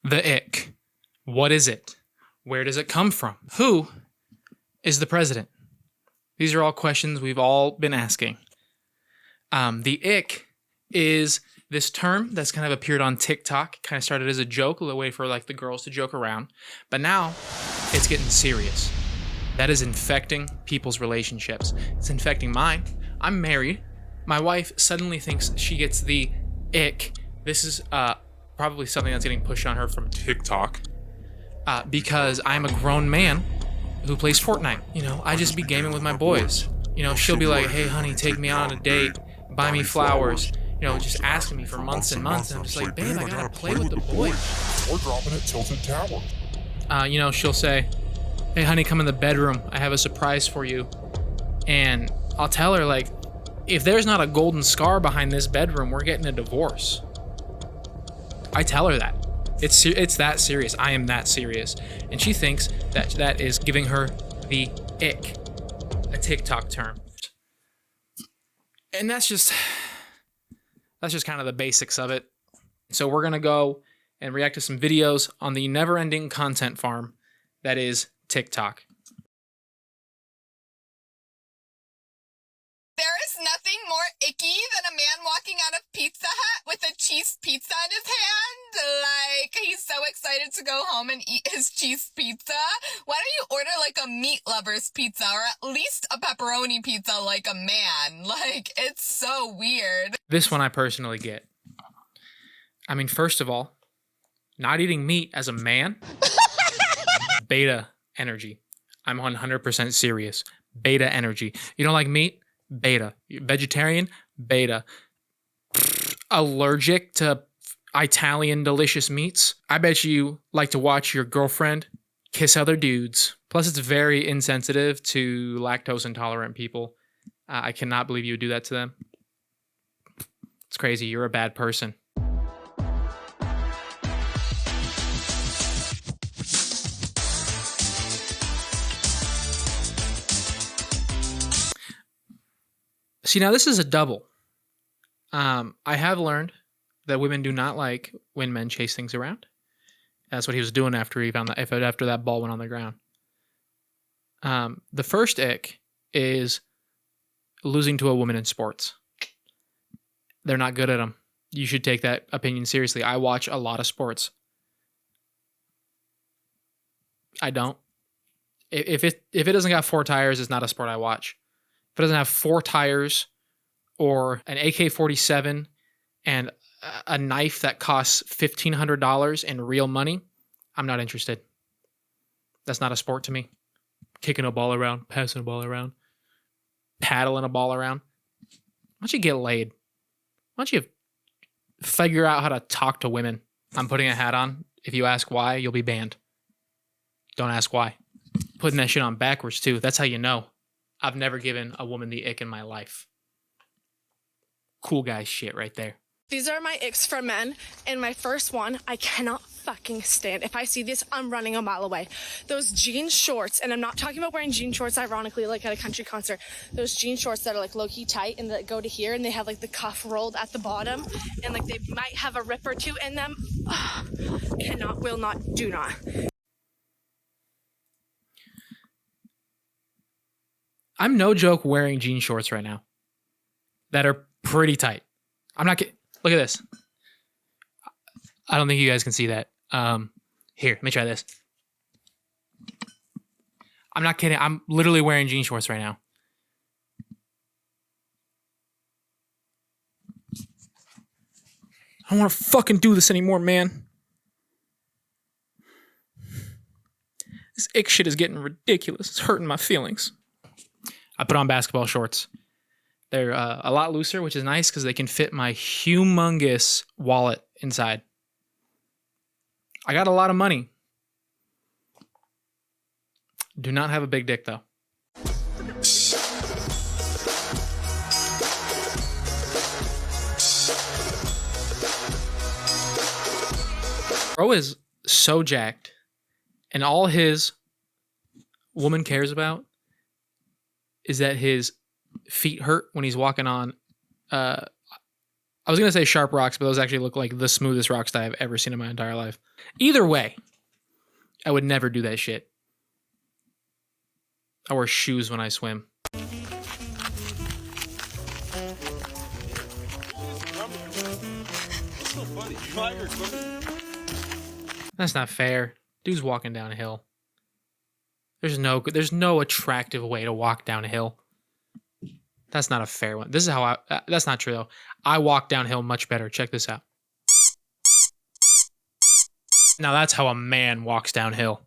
The ick. What is it? Where does it come from? Who is the president? These are all questions we've all been asking. The ick is this term that's kind of appeared on TikTok. Kind of started as a joke, a way for like the girls to joke around. But now it's getting serious. That is infecting people's relationships. It's infecting mine. I'm married. My wife suddenly thinks she gets the ick. This is probably something that's getting pushed on her from TikTok. Because I'm a grown man who plays Fortnite. You know, I just be gaming with my boys. You know, she'll be like, hey, honey, take me out on a date. Buy me flowers. You know, just asking me for months and months. And I'm just like, babe, I gotta play with the boys. We're dropping at Tilted Tower. You know, she'll say, hey, honey, come in the bedroom. I have a surprise for you. And I'll tell her, like, if there's not a golden scar behind this bedroom, we're getting a divorce. I tell her that. It's that serious. I am that serious. And she thinks that that is giving her the ick, a TikTok term. And that's just kind of the basics of it. So we're going to go and react to some videos on the never-ending content farm that is TikTok. There is nothing more icky than a man walking out of Pizza Hut with a cheese pizza in his hand. Like, he's so excited to go home and eat his cheese pizza. Why don't you order, like, a meat lover's pizza or at least a pepperoni pizza like a man? Like, it's so weird. This one I personally get. I mean, first of all, not eating meat as a man, beta energy. I'm 100% serious. Beta energy. You don't like meat? Beta. Vegetarian? Beta. Allergic to Italian delicious meats? I bet you like to watch your girlfriend kiss other dudes. Plus, it's very insensitive to lactose intolerant people. I cannot believe you would do that to them. It's crazy. You're a bad person. See, now this is a double. I have learned that women do not like when men chase things around. That's what he was doing after he found that after that ball went on the ground. The first ick is losing to a woman in sports. They're not good at them. You should take that opinion seriously. I watch a lot of sports. I don't. If it doesn't got four tires, it's not a sport I watch. If it doesn't have four tires or an AK-47 and a knife that costs $1,500 in real money, I'm not interested. That's not a sport to me. Kicking a ball around, passing a ball around, paddling a ball around. Why don't you get laid? Why don't you figure out how to talk to women? I'm putting a hat on. If you ask why, you'll be banned. Don't ask why. Putting that shit on backwards, too. That's how you know. I've never given a woman the ick in my life. Cool guy shit right there. These are my icks for men, and my first one, I cannot fucking stand. If I see this, I'm running a mile away. Those jean shorts, and I'm not talking about wearing jean shorts ironically like at a country concert. Those jean shorts that are like low-key tight and that go to here, and they have like the cuff rolled at the bottom, and like they might have a rip or two in them. Cannot, will not, do not. I'm no joke wearing jean shorts right now that are pretty tight. I'm not kidding. Look at this. I don't think you guys can see that. Here, let me try this. I'm not kidding. I'm literally wearing jean shorts right now. I don't want to fucking do this anymore, man. This ick shit is getting ridiculous. It's hurting my feelings. I put on basketball shorts. They're a lot looser, which is nice because they can fit my humongous wallet inside. I got a lot of money. Do not have a big dick, though. Bro is so jacked, and all his woman cares about is that his feet hurt when he's walking on I was going to say sharp rocks, but those actually look like the smoothest rocks that I've ever seen in my entire life. Either way, I would never do that shit. I wear shoes when I swim. That's not fair. Dude's walking down a hill. There's no attractive way to walk down a hill. That's not a fair one. This is how that's not true though. I walk downhill much better. Check this out. Now that's how a man walks downhill.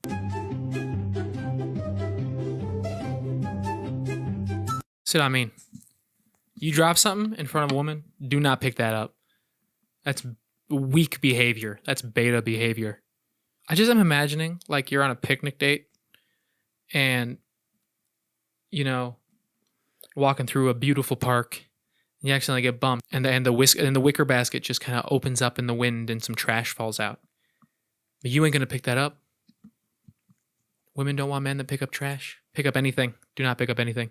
See what I mean? You drop something in front of a woman, do not pick that up. That's weak behavior. That's beta behavior. I just am imagining like you're on a picnic date and, you know, walking through a beautiful park, and you accidentally get bumped, and the wicker basket just kind of opens up in the wind and some trash falls out. But you ain't gonna pick that up. Women don't want men to pick up trash. Pick up anything. Do not pick up anything.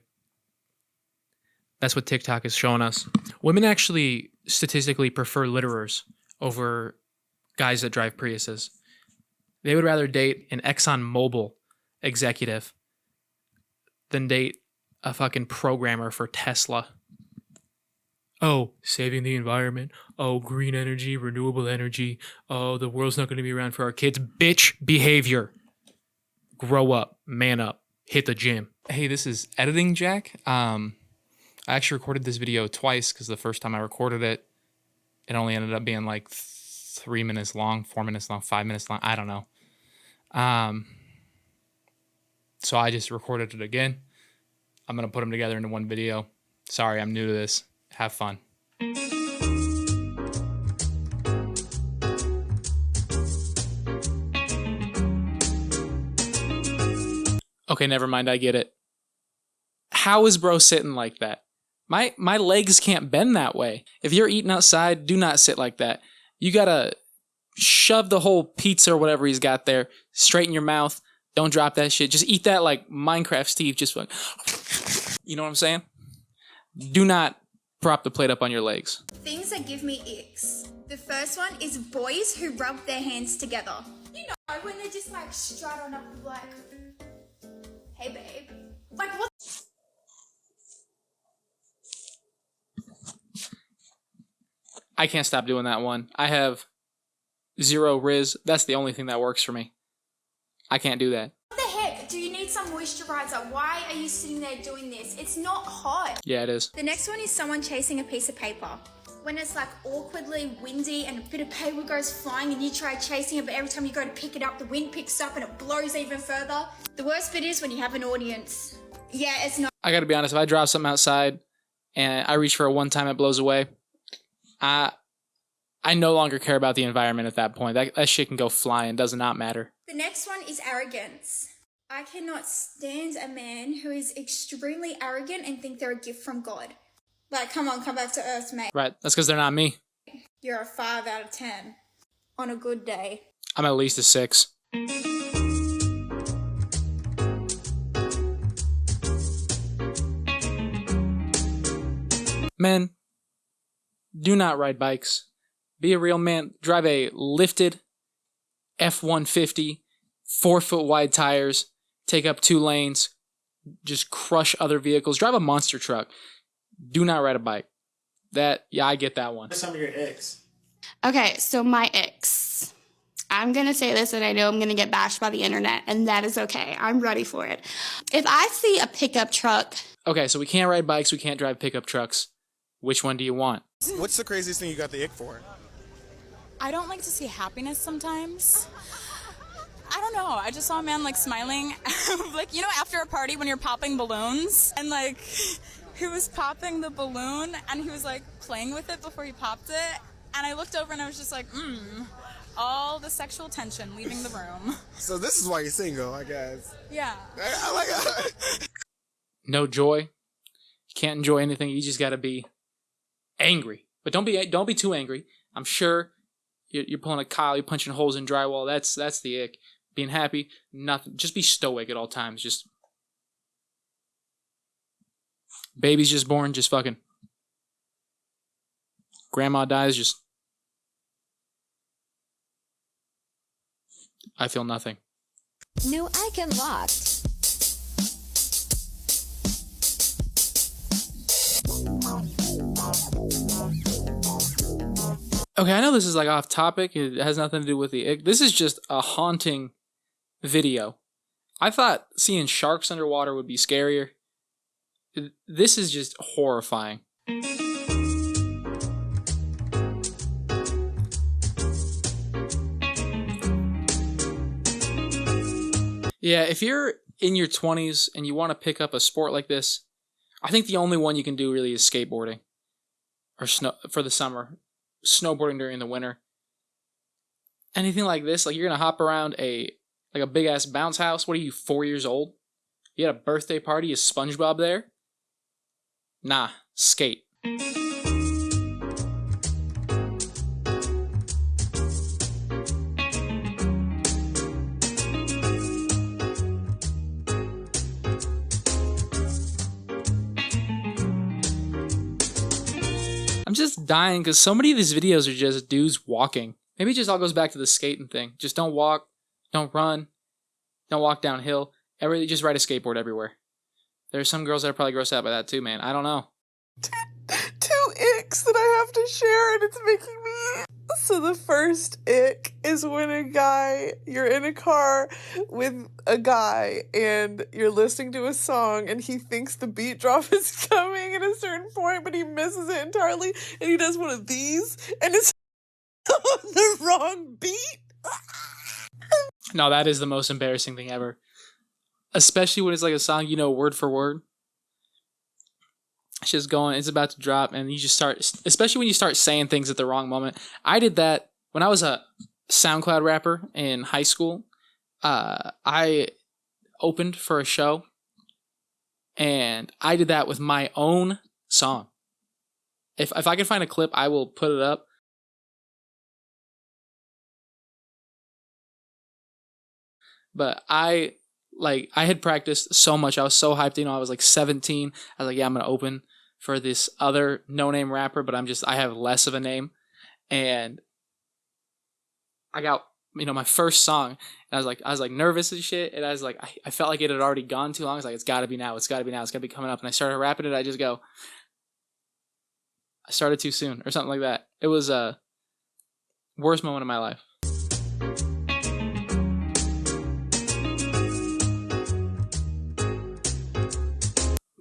That's what TikTok is showing us. Women actually statistically prefer litterers over guys that drive Priuses. They would rather date an ExxonMobil executive than date a fucking programmer for Tesla. Oh, saving the environment. Oh, green energy, renewable energy. Oh, the world's not going to be around for our kids. Bitch behavior. Grow up. Man up. Hit the gym. Hey, this is Editing Jack. I actually recorded this video twice because the first time I recorded it, it only ended up being like 3 minutes long, 4 minutes long, 5 minutes long. I don't know. So I just recorded it again. I'm going to put them together into one video. Sorry, I'm new to this. Have fun. Okay, never mind. I get it. How is bro sitting like that? My legs can't bend that way. If you're eating outside, do not sit like that. You gotta shove the whole pizza or whatever he's got there straight in your mouth. Don't drop that shit. Just eat that like Minecraft Steve. Just like, you know what I'm saying? Do not prop the plate up on your legs. Things that give me icks. The first one is boys who rub their hands together. You know, when they just like strut on up like, hey babe. Like what? I can't stop doing that one. I have 0 Riz. That's the only thing that works for me. I can't do that. What the heck? Do you need some moisturizer? Why are you sitting there doing this? It's not hot. Yeah, it is. The next one is someone chasing a piece of paper. When it's like awkwardly windy and a bit of paper goes flying and you try chasing it, but every time you go to pick it up, the wind picks up and it blows even further. The worst bit is when you have an audience. Yeah, it's not. I gotta be honest, if I drop something outside and I reach for it one time, it blows away, I no longer care about the environment at that point. That shit can go flying. Does not matter. The next one is arrogance. I cannot stand a man who is extremely arrogant and think they're a gift from God. Like, come on, come back to earth, mate. Right. That's because they're not me. You're a 5 out of 10 on a good day. I'm at least a 6. Men, do not ride bikes. Be a real man. Drive a lifted F-150, 4-foot wide tires, take up 2 lanes, just crush other vehicles. Drive a monster truck. Do not ride a bike. I get that one. Some of your icks. Okay, so my icks. I'm going to say this and I know I'm going to get bashed by the internet, and that is okay. I'm ready for it. If I see a pickup truck. Okay, so we can't ride bikes, we can't drive pickup trucks. Which one do you want? What's the craziest thing you got the ick for? I don't like to see happiness sometimes. I don't know. I just saw a man like smiling, like, you know, after a party when you're popping balloons, and like he was popping the balloon and he was like playing with it before he popped it, and I looked over and I was just like, all the sexual tension leaving the room. So this is why you're single, I guess. Yeah. I like it. No joy. You can't enjoy anything. You just got to be angry, but don't be too angry. I'm sure you're pulling a Kyle, you're punching holes in drywall. That's the ick. Being happy, nothing. Just be stoic at all times. Just baby's just born, just fucking grandma dies, just I feel nothing. New icon locked. Okay, I know this is like off topic. It has nothing to do with the ick. This is just a haunting video. I thought seeing sharks underwater would be scarier. This is just horrifying. Yeah, if you're in your 20s and you want to pick up a sport like this, I think the only one you can do really is skateboarding. Or snow for the summer. Snowboarding during the winter. Anything like this, like you're gonna hop around a big ass bounce house. What are you, 4 years old? You had a birthday party, is SpongeBob there? Nah, skate. I'm just dying because so many of these videos are just dudes walking. Maybe it just all goes back to the skating thing. Just don't walk, don't run, don't walk downhill. Just ride a skateboard everywhere. There are some girls that are probably grossed out by that too, man. I don't know. Two icks that I have to share, and it's making me... So the first ick is when you're in a car with a guy and you're listening to a song and he thinks the beat drop is coming at a certain point, but he misses it entirely and he does one of these and it's on the wrong beat. No, that is the most embarrassing thing ever. Especially when it's like a song you know word for word. It's just going, it's about to drop, and you just start, especially when you start saying things at the wrong moment. I did that when I was a SoundCloud rapper in high school. I opened for a show, and I did that with my own song. If I can find a clip, I will put it up. But I had practiced so much. I was so hyped. I was like 17. I was like, yeah, I'm going to open for this other no-name rapper, but I have less of a name. And I got, my first song. And I was like nervous and shit. And I was like, I felt like it had already gone too long. I was like, it's got to be now. It's got to be now. It's got to be coming up. And I started rapping it. I started too soon or something like that. It was a worst moment of my life.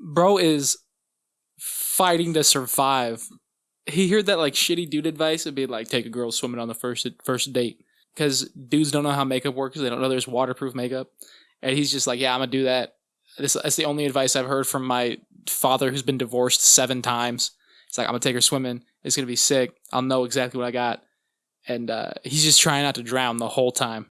Bro is fighting to survive. He heard that like shitty dude advice and be like, take a girl swimming on the first date. Because dudes don't know how makeup works. They don't know there's waterproof makeup. And he's just like, yeah, I'm going to do that. That's the only advice I've heard from my father who's been divorced 7 times. It's like, I'm going to take her swimming. It's going to be sick. I'll know exactly what I got. And he's just trying not to drown the whole time.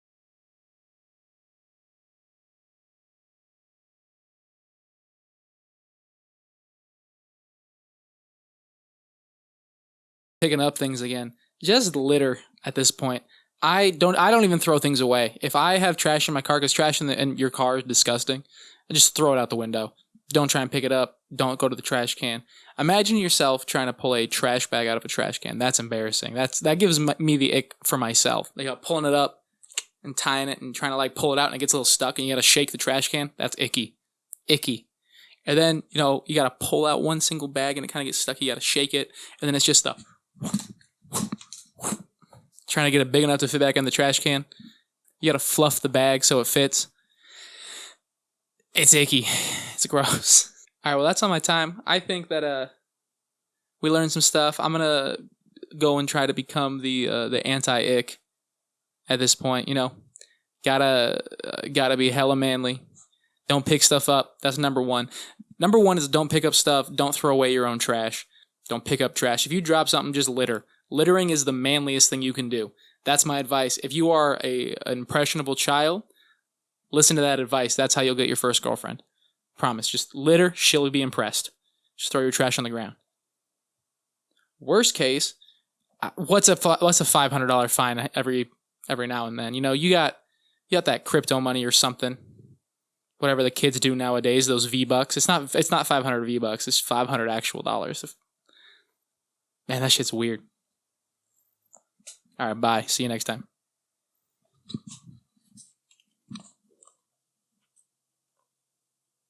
Picking up things again. Just litter at this point. I don't even throw things away. If I have trash in my car, because trash in your car is disgusting, I just throw it out the window. Don't try and pick it up. Don't go to the trash can. Imagine yourself trying to pull a trash bag out of a trash can. That's embarrassing. That gives me the ick for myself. Like pulling it up and tying it and trying to like pull it out and it gets a little stuck and you got to shake the trash can. That's icky. Icky. And then, you got to pull out one single bag and it kind of gets stuck. You got to shake it. And then it's just trying to get it big enough to fit back in the trash can. You got to fluff the bag so it fits. It's icky. It's gross. All right, well, that's all my time. I think that we learned some stuff. I'm going to go and try to become the anti-ick at this point, Gotta be hella manly. Don't pick stuff up. That's number 1. Number 1 is don't pick up stuff. Don't throw away your own trash. Don't pick up trash. If you drop something, just litter. Littering is the manliest thing you can do. That's my advice. If you are an impressionable child, listen to that advice. That's how you'll get your first girlfriend. Promise. Just litter. She'll be impressed. Just throw your trash on the ground. Worst case, what's a $500 fine every now and then? You got that crypto money or something. Whatever the kids do nowadays, those V-Bucks. It's not 500 V-Bucks. It's 500 actual dollars. Man, that shit's weird. All right, bye. See you next time.